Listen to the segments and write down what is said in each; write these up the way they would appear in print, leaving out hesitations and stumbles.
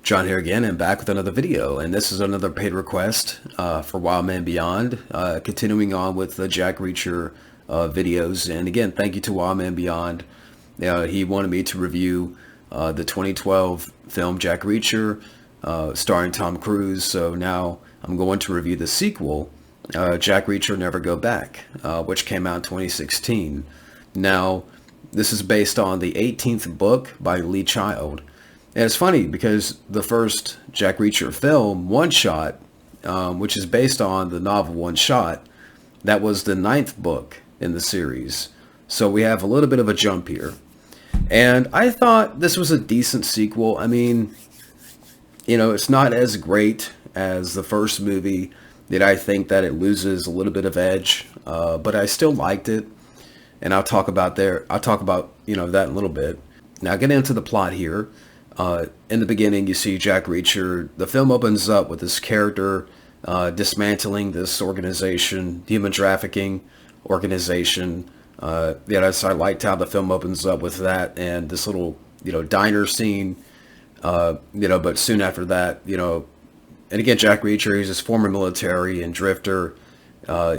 John here again, and back with another video, and this is another paid request for Wildman Beyond, continuing on with the Jack Reacher videos. And again, thank you to Wildman Beyond. He wanted me to review the 2012 film Jack Reacher, starring Tom Cruise. So now I'm going to review the sequel, Jack Reacher Never Go Back, which came out in 2016. Now, this is based on the 18th book by Lee Child. And it's funny because the first Jack Reacher film, One Shot, which is based on the novel One Shot, that was the 9th book in the series. So we have a little bit of a jump here. And I thought this was a decent sequel. I mean, it's not as great as the first movie. That I think that it loses a little bit of edge, but I still liked it. And I'll talk about that in a little bit. Now, getting into the plot here. In the beginning, you see Jack Reacher. The film opens up with this character dismantling this organization, human trafficking organization. So I liked how the film opens up with that and this little, diner scene. But soon after that, and again, Jack Reacher, he's this former military and drifter.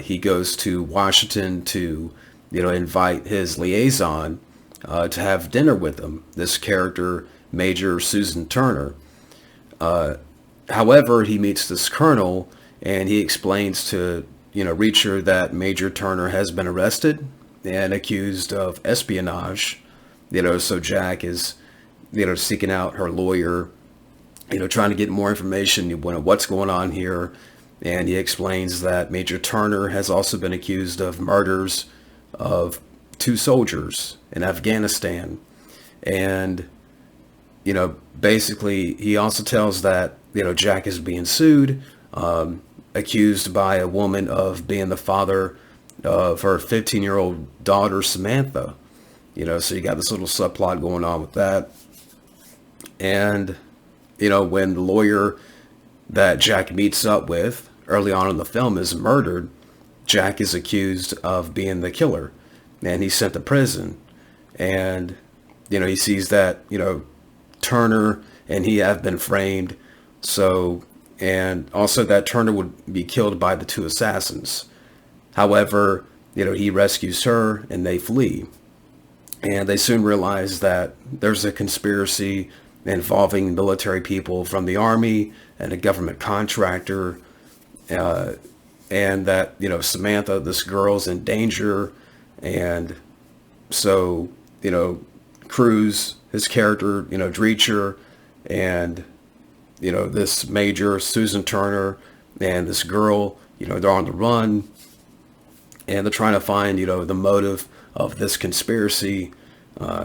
He goes to Washington to, invite his liaison to have dinner with him. This character, Major Susan Turner. However, he meets this colonel and he explains to, Reacher that Major Turner has been arrested and accused of espionage. So Jack is, seeking out her lawyer, trying to get more information, what's going on here. And he explains that Major Turner has also been accused of murders of 2 soldiers in Afghanistan. And basically, he also tells that, Jack is being sued, accused by a woman of being the father of her 15-year-old daughter, Samantha. So you got this little subplot going on with that. And, when the lawyer that Jack meets up with early on in the film is murdered, Jack is accused of being the killer. And he's sent to prison. And, he sees that, Turner and he have been framed. So, and also that Turner would be killed by the 2 assassins. However, he rescues her and they flee. And they soon realize that there's a conspiracy involving military people from the army and a government contractor. And that, Samantha, this girl's in danger. And so, Cruise, his character, Dreacher, and, this Major, Susan Turner, and this girl, they're on the run, and they're trying to find, the motive of this conspiracy.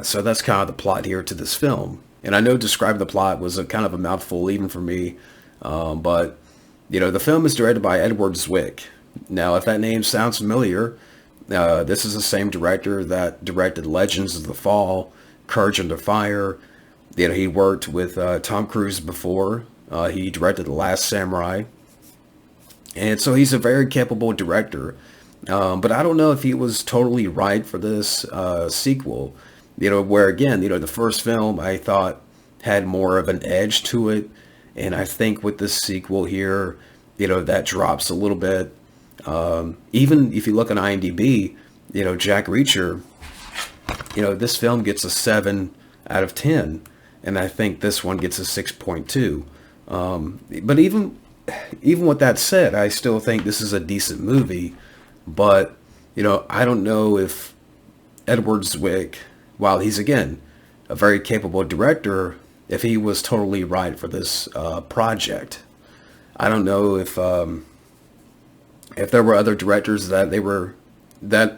So that's kind of the plot here to this film. And I know describing the plot was a kind of a mouthful even for me, but, the film is directed by Edward Zwick. Now, if that name sounds familiar, this is the same director that directed Legends of the Fall, Courage Under Fire. He worked with Tom Cruise before. He directed The Last Samurai. And so he's a very capable director. But I don't know if he was totally right for this sequel. Where again, the first film I thought had more of an edge to it. And I think with this sequel here, that drops a little bit. Even if you look on IMDb, Jack Reacher, this film gets a 7 out of 10, and I think this one gets a 6.2. But even with that said, I still think this is a decent movie. But I don't know if Edward Zwick, while he's again a very capable director, if he was totally right for this project. I don't know if there were other directors that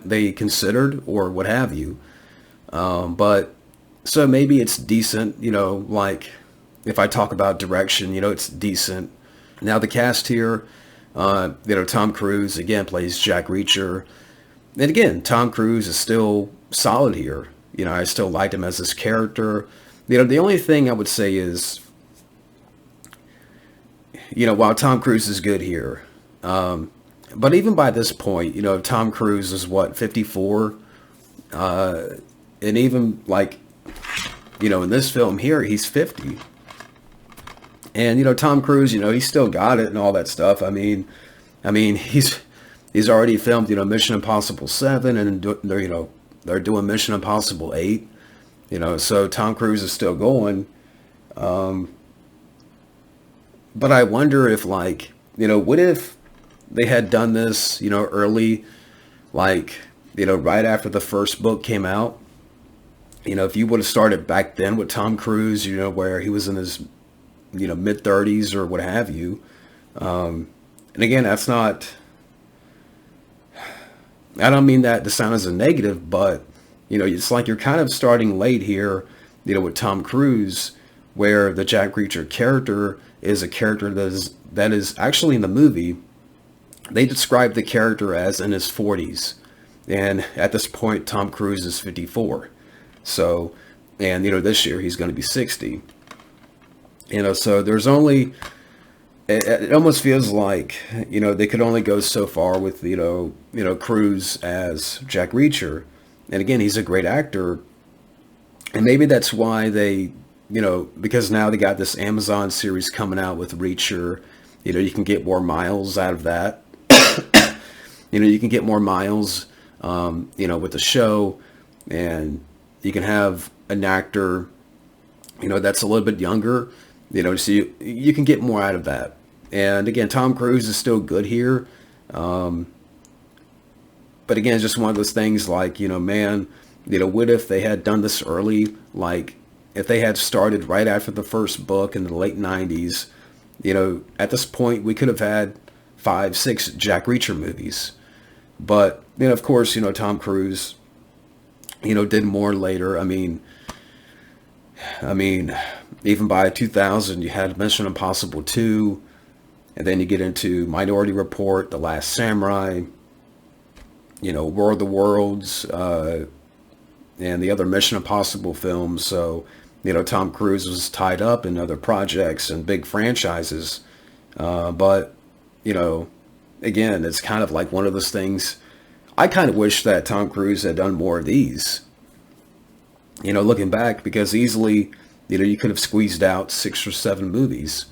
they considered or what have you. But so maybe it's decent, like if I talk about direction, it's decent. Now the cast here, Tom Cruise again plays Jack Reacher. And again, Tom Cruise is still solid here. I still liked him as this character. The only thing I would say is, while Tom Cruise is good here, but even by this point, Tom Cruise is what, 54? And even like, in this film here, he's 50. And Tom Cruise, he still got it and all that stuff. I mean, he's already filmed, Mission Impossible 7, and they're doing Mission Impossible 8. So Tom Cruise is still going. But I wonder if, like, what if they had done this, early, like, right after the first book came out? If you would have started back then with Tom Cruise, where he was in his, mid 30s or what have you. And again, that's not, I don't mean that to sound as a negative, but, it's like you're kind of starting late here, with Tom Cruise, where the Jack Reacher character is a character that is actually in the movie. They describe the character as in his 40s. And at this point, Tom Cruise is 54. So, and, this year he's going to be 60. So there's only, it almost feels like, they could only go so far with, Cruise as Jack Reacher. And again, he's a great actor. And maybe that's why they, because now they got this Amazon series coming out with Reacher, you can get more miles out of that. You can get more miles, with the show, and you can have an actor, that's a little bit younger, so you can get more out of that. And again, Tom Cruise is still good here. But again, it's just one of those things like, man, what if they had done this early? Like, if they had started right after the first book in the late 90s, at this point, we could have had 5, 6 Jack Reacher movies. But, of course, Tom Cruise, did more later. I mean, even by 2000, you had Mission Impossible 2, and then you get into Minority Report, The Last Samurai, War of the Worlds, and the other Mission Impossible films. So, Tom Cruise was tied up in other projects and big franchises. But, again, it's kind of like one of those things. I kind of wish that Tom Cruise had done more of these, looking back, because easily, you could have squeezed out 6 or 7 movies.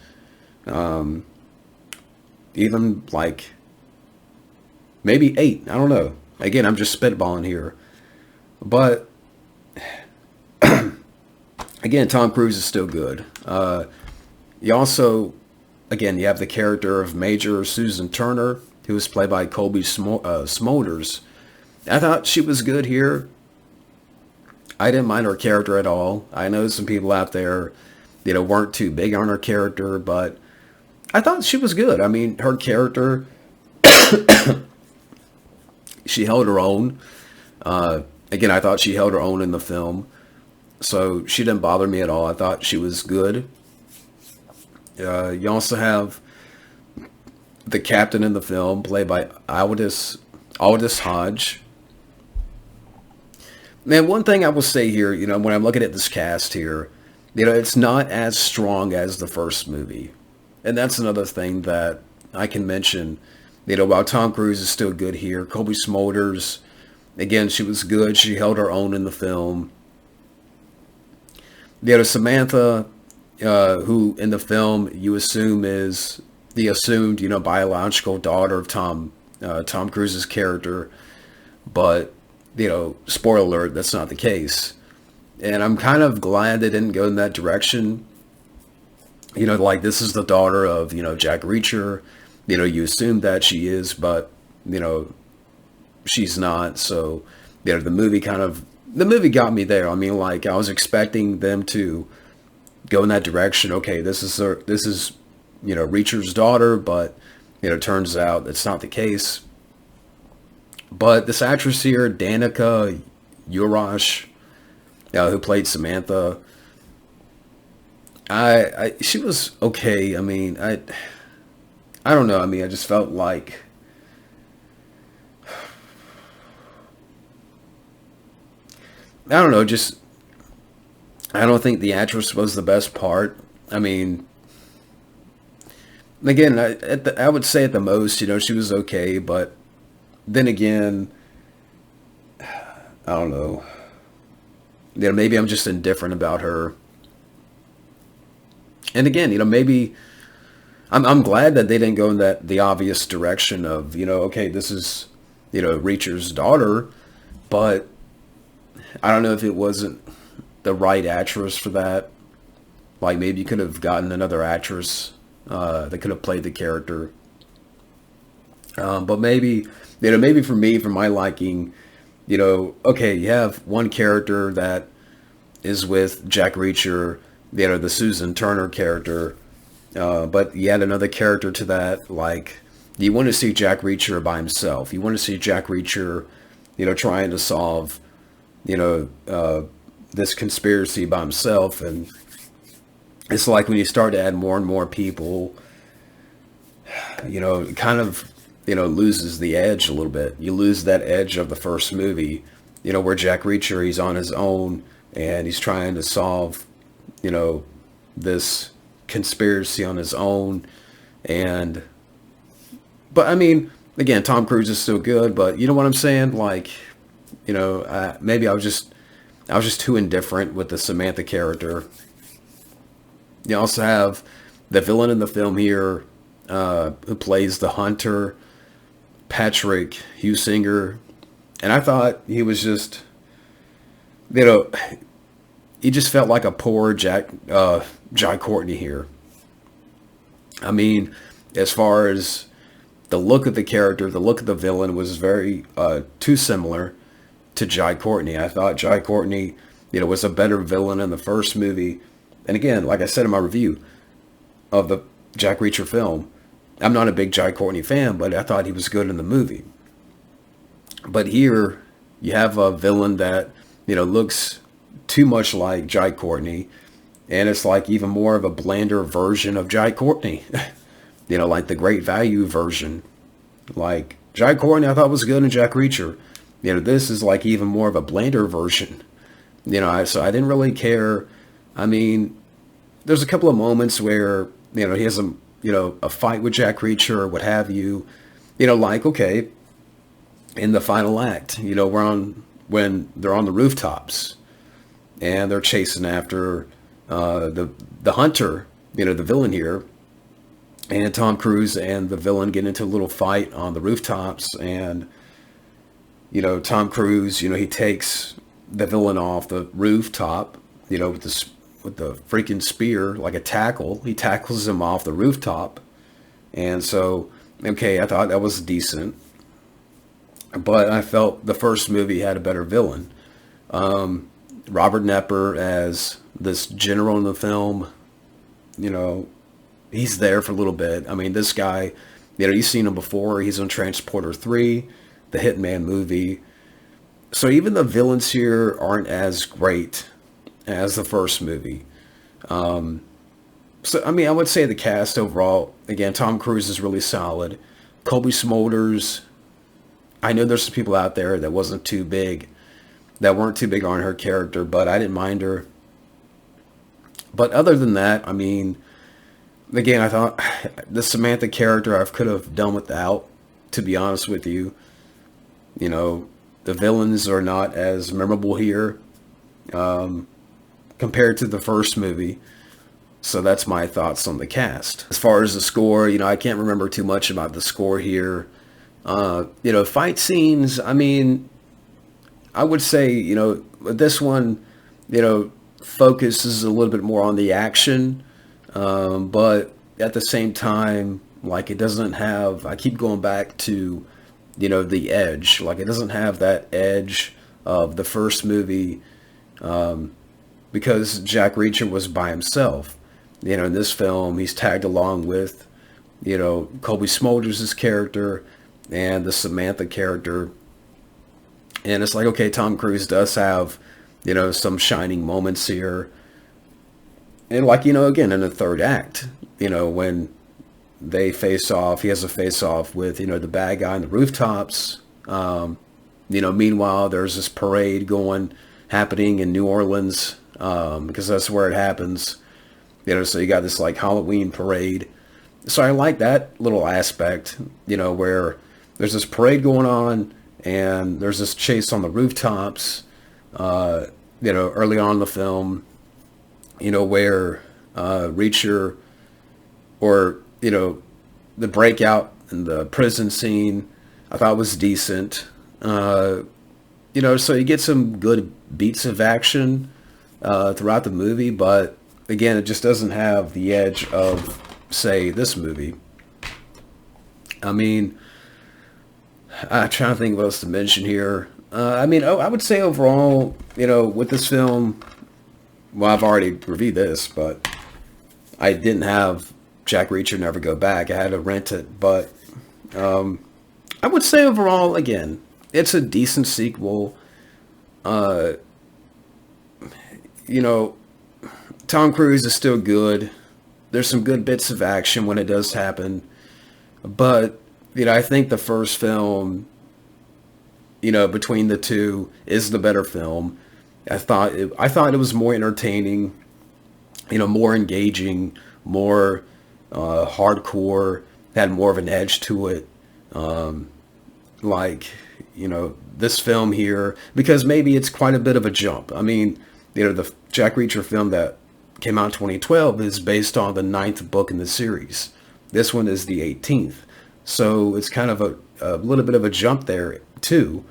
Even like maybe 8. I don't know. Again, I'm just spitballing here. But again, Tom Cruise is still good. You also, again, you have the character of Major Susan Turner, who was played by Colby Smulders. I thought she was good here. I didn't mind her character at all. I know some people out there, weren't too big on her character, but I thought she was good. I mean, her character, she held her own. Again, I thought she held her own in the film. So she didn't bother me at all. I thought she was good. You also have the captain in the film, played by Aldous Hodge. Man, one thing I will say here, when I'm looking at this cast here, it's not as strong as the first movie. And that's another thing that I can mention. While Tom Cruise is still good here, Colby Smulders, again, she was good. She held her own in the film. Samantha, who in the film you assume is the assumed, biological daughter of Tom Cruise's character. But, spoiler alert, that's not the case. And I'm kind of glad they didn't go in that direction. Like, this is the daughter of, Jack Reacher. You assume that she is, but, she's not. So, the movie got me there. I mean, like, I was expecting them to go in that direction. Okay, this is Reacher's daughter, but, turns out that's not the case. But this actress here, Danica Urash, who played Samantha, she was okay. I mean, I don't know. I mean, I just felt like, I don't know, just, I don't think the actress was the best part. I mean, again, I would say at the most, she was okay, but then again, I don't know. Maybe I'm just indifferent about her. And again, maybe I'm glad that they didn't go in the obvious direction of, okay, this is, Reacher's daughter, but I don't know if it wasn't the right actress for that. Like maybe you could have gotten another actress that could have played the character. But maybe, maybe for me, for my liking, okay, you have one character that is with Jack Reacher, the Susan Turner character, but you add another character to that. Like, you want to see Jack Reacher by himself. You want to see Jack Reacher, trying to solve, this conspiracy by himself. And it's like when you start to add more and more people, it kind of, loses the edge a little bit. You lose that edge of the first movie, where Jack Reacher, he's on his own and he's trying to solve, this conspiracy on his own. But I mean, again, Tom Cruise is still good, but you know what I'm saying? Like, maybe I was just too indifferent with the Samantha character. You also have the villain in the film here, who plays the hunter, Patrick Husinger, and I thought he was just, he just felt like a poor Jai Courtney here. I mean, as far as the look of the character, the look of the villain was very too similar to Jai Courtney. I thought Jai Courtney, was a better villain in the first movie. And again, like I said in my review of the Jack Reacher film, I'm not a big Jai Courtney fan, but I thought he was good in the movie. But here, you have a villain that, looks too much like Jai Courtney, and it's like even more of a blander version of Jai Courtney. Like the Great Value version. Like, Jai Courtney I thought was good in Jack Reacher. This is like even more of a blander version. So I didn't really care. I mean, there's a couple of moments where, he has a fight with Jack Reacher or what have you. Like, okay, in the final act, when they're on the rooftops and they're chasing after the hunter, the villain here, and Tom Cruise and the villain get into a little fight on the rooftops, and Tom Cruise, he takes the villain off the rooftop, with the freaking spear, like a tackle. He tackles him off the rooftop. And so, okay, I thought that was decent. But I felt the first movie had a better villain. Robert Knepper as this general in the film, he's there for a little bit. I mean, this guy, you've seen him before. He's on Transporter 3, the Hitman movie. So even the villains here aren't as great as the first movie. So, I mean, I would say the cast overall, again, Tom Cruise is really solid. Colby Smulders, I know there's some people out there that weren't too big on her character, but I didn't mind her. But other than that, I mean, again, I thought the Samantha character I could have done without, to be honest with you. The villains are not as memorable here compared to the first movie. So that's my thoughts on the cast. As far as the score, I can't remember too much about the score here. Fight scenes, I mean, I would say, this one, focuses a little bit more on the action. But at the same time, like, it doesn't have, I keep going back to, the edge. Like, it doesn't have that edge of the first movie, because Jack Reacher was by himself. In this film, he's tagged along with, Colby Smulders' character and the Samantha character. And it's like, okay, Tom Cruise does have, some shining moments here. And like, again, in the third act, when they face off, he has a face off with, the bad guy on the rooftops. Meanwhile, there's this parade happening in New Orleans, because that's where it happens. So you got this like Halloween parade. So I like that little aspect, where there's this parade going on and there's this chase on the rooftops, early on in the film, where Reacher, or, the breakout and the prison scene, I thought was decent. So you get some good beats of action throughout the movie, but again, it just doesn't have the edge of, say, this movie. I mean, I'm trying to think what else to mention here. I would say overall, with this film, well, I've already reviewed this, but I didn't have Jack Reacher Never Go Back. I had to rent it, but I would say overall, again, it's a decent sequel. Tom Cruise is still good. There's some good bits of action when it does happen, but I think the first film, between the two, is the better film. I thought it was more entertaining, more engaging, more hardcore, had more of an edge to it. This film here, because maybe it's quite a bit of a jump. I mean, the Jack Reacher film that came out in 2012 is based on the 9th book in the series. This one is the 18th. So it's kind of a little bit of a jump there too.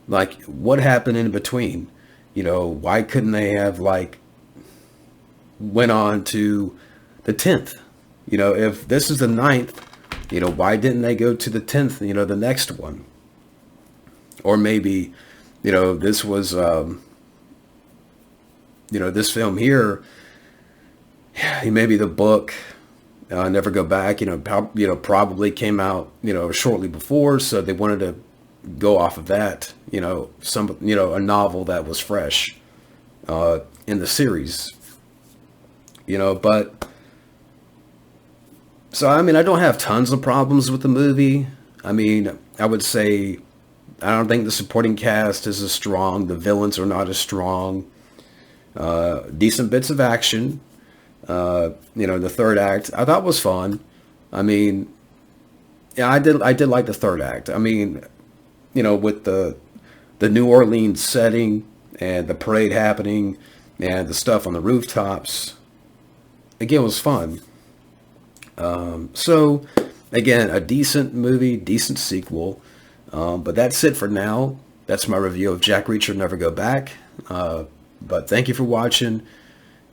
Like, what happened in between? Why couldn't they have went on to the 10th? If this is the 9th, why didn't they go to the 10th, the next one? Or maybe, this was, this film here, maybe the book, Never Go Back, probably came out, shortly before, so they wanted to go off of that, a novel that was fresh, in the series, but, so, I don't have tons of problems with the movie. I would say, I don't think the supporting cast is as strong. The villains are not as strong. Decent bits of action. The third act I thought was fun. Yeah, I did like the third act. With the New Orleans setting and the parade happening and the stuff on the rooftops, again, it was fun. So again, a decent movie, decent sequel. But that's it for now. That's my review of Jack Reacher Never Go Back. But thank you for watching,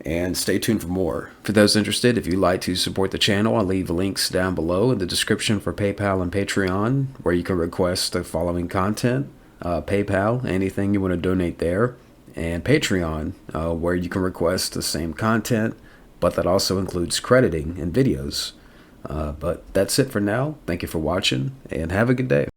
and stay tuned for more. For those interested, if you'd like to support the channel, I'll leave links down below in the description for PayPal and Patreon, where you can request the following content. PayPal, anything you want to donate there, and Patreon, where you can request the same content, but that also includes crediting and videos. But that's it for now. Thank you for watching, and have a good day.